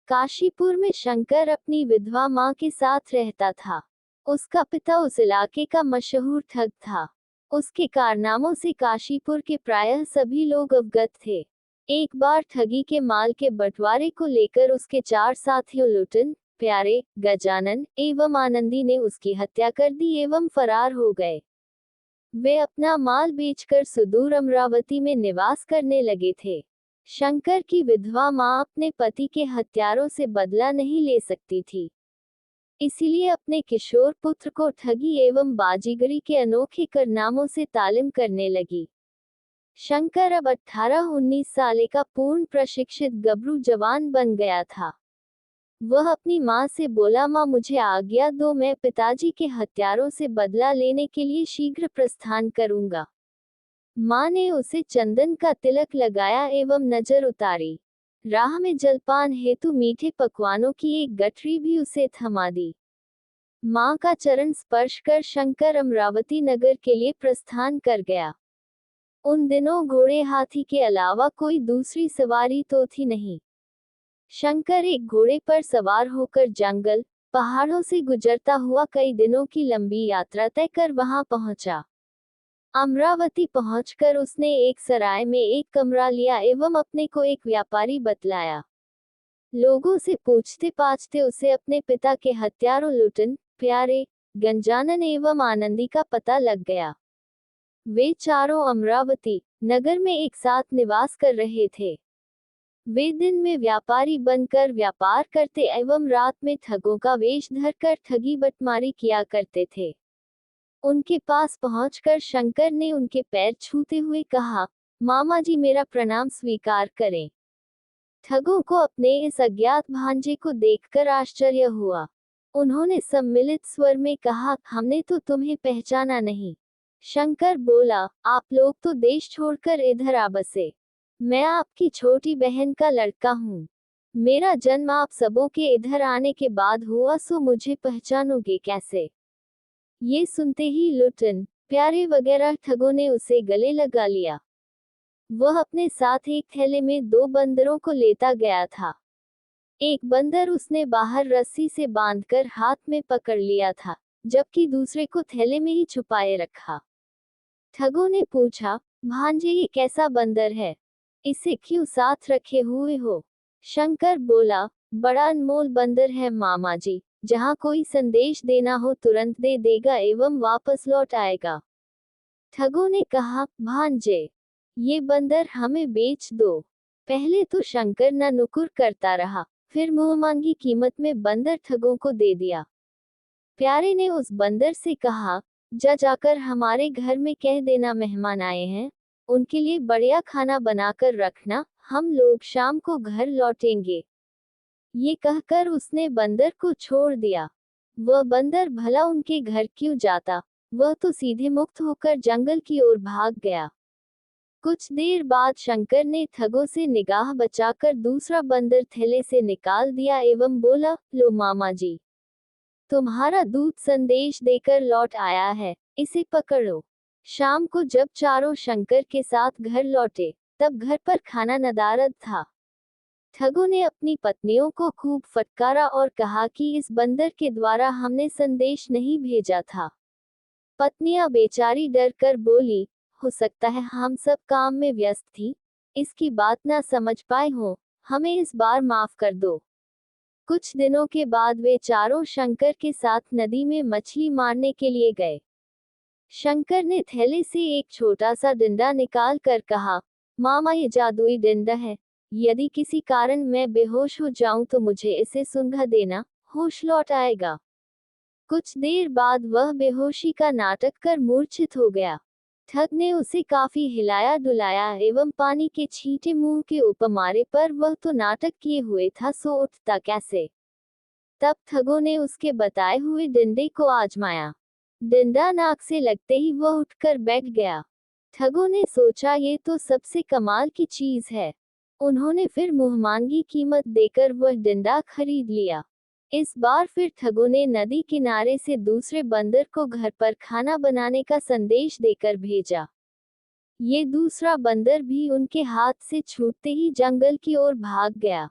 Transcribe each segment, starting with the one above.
काशीपुर में शंकर अपनी विधवा माँ के साथ रहता था। उसका पिता उस इलाके का मशहूर ठग था। उसके कारनामों से काशीपुर के प्रायः सभी लोग अवगत थे। एक बार ठगी के माल के बंटवारे को लेकर उसके 4 साथियों लुटन, प्यारे, गजानन एवं आनंदी ने उसकी हत्या कर दी एवं फरार हो गए। वे अपना माल बेचकर सुदूर अमरावती में निवास करने लगे थे। शंकर की विधवा माँ अपने पति के हत्यारों से बदला नहीं ले सकती थी, इसलिए अपने किशोर पुत्र को ठगी एवं बाजीगरी के अनोखे कारनामों से तालीम करने लगी। शंकर अब 18-19 साल का पूर्ण प्रशिक्षित गबरू जवान बन गया था। वह अपनी माँ से बोला, माँ मुझे आज्ञा दो, मैं पिताजी के हत्यारों से बदला लेने के लिए शीघ्र प्रस्थान करूंगा। माँ ने उसे चंदन का तिलक लगाया एवं नजर उतारी। राह में जलपान हेतु मीठे पकवानों की एक गठरी भी उसे थमा दी। माँ का चरण स्पर्श कर शंकर अमरावती नगर के लिए प्रस्थान कर गया। उन दिनों घोड़े हाथी के अलावा कोई दूसरी सवारी तो थी नहीं। शंकर एक घोड़े पर सवार होकर जंगल, पहाड़ों से गुजरता हुआ कई दिनों की लंबी यात्रा तय कर वहां पहुंचा। अमरावती पहुंचकर उसने एक सराय में एक कमरा लिया एवं अपने को एक व्यापारी बतलाया। लोगों से पूछते पाछते उसे अपने पिता के हत्यारों लुटन, प्यारे, गंजानन एवं आनंदी का पता लग गया। वे चारों अमरावती नगर में एक साथ निवास कर रहे थे। वे दिन में व्यापारी बनकर व्यापार करते एवं रात में ठगों का वेश धरकर ठगी बटमारी किया करते थे। उनके पास पहुंचकर शंकर ने उनके पैर छूते हुए कहा, मामा जी मेरा प्रणाम स्वीकार करें। ठगों को अपने इस अज्ञात भांजे को देखकर आश्चर्य हुआ। उन्होंने सम्मिलित स्वर में कहा, हमने तो तुम्हें पहचाना नहीं। शंकर बोला, आप लोग तो देश छोड़कर इधर आ बसे। मैं आपकी छोटी बहन का लड़का हूँ। मेरा जन्म आप सबों के इधर आने के बाद हुआ, सो मुझे पहचानोगे कैसे? ये सुनते ही लुटन, प्यारे वगैरह ठगों ने उसे गले लगा लिया। वह अपने साथ एक थैले में 2 बंदरों को लेता गया था। एक बंदर उसने बाहर रस्सी से बांधकर हाथ में पकड़ लिया था, जबकि दूसरे को थैले में ही छुपाए रखा। ठगों ने पूछा, भांजे ये कैसा बंदर है? इसे क्यों साथ रखे हुए हो? शंकर बोला, बड़ा अनमोल बंदर है मामा जी, जहाँ कोई संदेश देना हो तुरंत दे देगा एवं वापस लौट आएगा। ठगों ने कहा, भांजे ये बंदर हमें बेच दो। पहले तो शंकर न नुकुर करता रहा, फिर मुंह मांगी कीमत में बंदर ठगों को दे दिया। प्यारे ने उस बंदर से कहा, जा जाकर हमारे घर में कह देना मेहमान आए हैं, उनके लिए बढ़िया खाना बनाकर रखना, हम लोग शाम को घर लौटेंगे। ये कहकर उसने बंदर को छोड़ दिया। वह बंदर भला उनके घर क्यों जाता, वह तो सीधे मुक्त होकर जंगल की ओर भाग गया। कुछ देर बाद शंकर ने ठगों से निगाह बचाकर दूसरा बंदर थैले से निकाल दिया एवं बोला, लो मामा जी, तुम्हारा दूत संदेश देकर लौट आया है, इसे पकड़ो। शाम को जब चारों शंकर के साथ घर लौटे, तब घर पर खाना नदारद था। ठगों ने अपनी पत्नियों को खूब फटकारा और कहा कि इस बंदर के द्वारा हमने संदेश नहीं भेजा था। पत्नियां बेचारी डर कर बोली, हो सकता है हम सब काम में व्यस्त थी, इसकी बात ना समझ पाए हो, हमें इस बार माफ कर दो। कुछ दिनों के बाद वे चारों शंकर के साथ नदी में मछली मारने के लिए गए। शंकर ने थैले से एक छोटा सा डंडा निकाल कर कहा, मामा ये जादुई डंडा है, यदि किसी कारण मैं बेहोश हो जाऊं तो मुझे इसे सूंघा देना, होश लौट आएगा। कुछ देर बाद वह बेहोशी का नाटक कर मूर्छित हो गया। ठग ने उसे काफी हिलाया डुलाया एवं पानी के छींटे मुंह के ऊपर मारे, पर वह तो नाटक किए हुए था, सो उठता कैसे? तब ठगों ने उसके बताए हुए डंडे को आजमाया। डंडा नाक से लगते ही वह उठकर बैठ गया। ठगों ने सोचा ये तो सबसे कमाल की चीज है। उन्होंने फिर मुंहमांगी कीमत देकर वह डंडा खरीद लिया। इस बार फिर ठगों ने नदी किनारे से दूसरे बंदर को घर पर खाना बनाने का संदेश देकर भेजा। ये दूसरा बंदर भी उनके हाथ से छूटते ही जंगल की ओर भाग गया।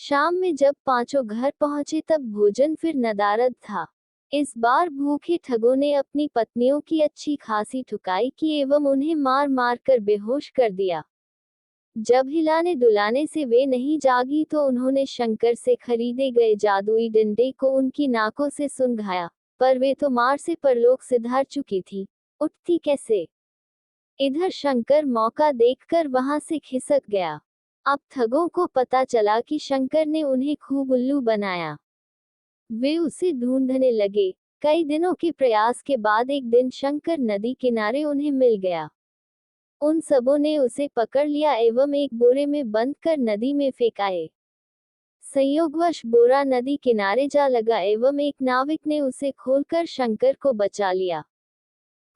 शाम में जब पांचों घर पहुंचे तब भोजन फिर नदारद था। इस बार भूखे ठगों ने अपनी पत्नियों की अच्छी खासी ठुकाई की एवं उन्हें मार मार कर बेहोश कर दिया। जब हिलाने डुलाने से वे नहीं जागी तो उन्होंने शंकर से खरीदे गए जादुई डंडे को उनकी नाकों से सुंघाया, पर वे तो मार से परलोक सिधार चुकी थी, उठती कैसे। इधर शंकर मौका देखकर वहां से खिसक गया। अब ठगों को पता चला कि शंकर ने उन्हें खूब उल्लू बनाया। वे उसे ढूंढने लगे। कई दिनों के प्रयास के बाद एक दिन शंकर नदी किनारे उन्हें मिल गया। उन सबों ने उसे पकड़ लिया एवं एक बोरे में बंद कर नदी में फेंकाए। संयोगवश बोरा नदी किनारे जा लगा एवं एक नाविक ने उसे खोलकर शंकर को बचा लिया।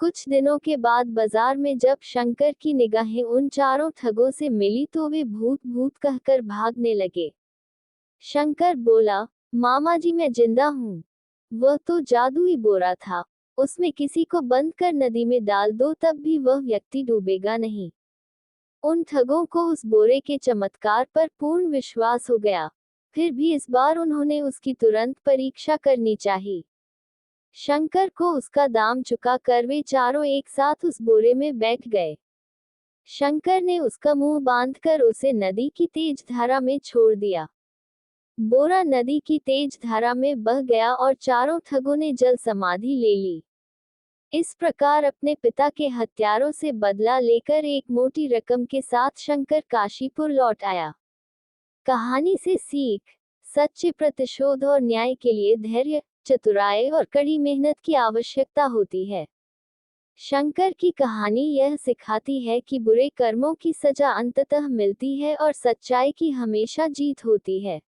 कुछ दिनों के बाद बाजार में जब शंकर की निगाहें उन चारों ठगों से मिली तो वे भूत भूत कहकर भागने लगे। शंकर बोला, मामा जी मैं जिंदा हूँ। वह तो जादुई बोरा था, उसमें किसी को बंद कर नदी में डाल दो तब भी वह व्यक्ति डूबेगा नहीं। उन ठगों को उस बोरे के चमत्कार पर पूर्ण विश्वास हो गया। फिर भी इस बार उन्होंने उसकी तुरंत परीक्षा करनी चाहिए। शंकर को उसका दाम चुका कर वे चारों एक साथ उस बोरे में बैठ गए। शंकर ने उसका मुंह बांधकर उसे नदी की तेज धारा में छोड़ दिया। बोरा नदी की तेज धारा में बह गया और चारों ठगों ने जल समाधि ले ली। इस प्रकार अपने पिता के हत्यारों से बदला लेकर एक मोटी रकम के साथ शंकर काशीपुर लौट आया। कहानी से सीख, सच्चे प्रतिशोध और न्याय के लिए धैर्य, चतुराई और कड़ी मेहनत की आवश्यकता होती है। शंकर की कहानी यह सिखाती है कि बुरे कर्मों की सजा अंततः मिलती है और सच्चाई की हमेशा जीत होती है।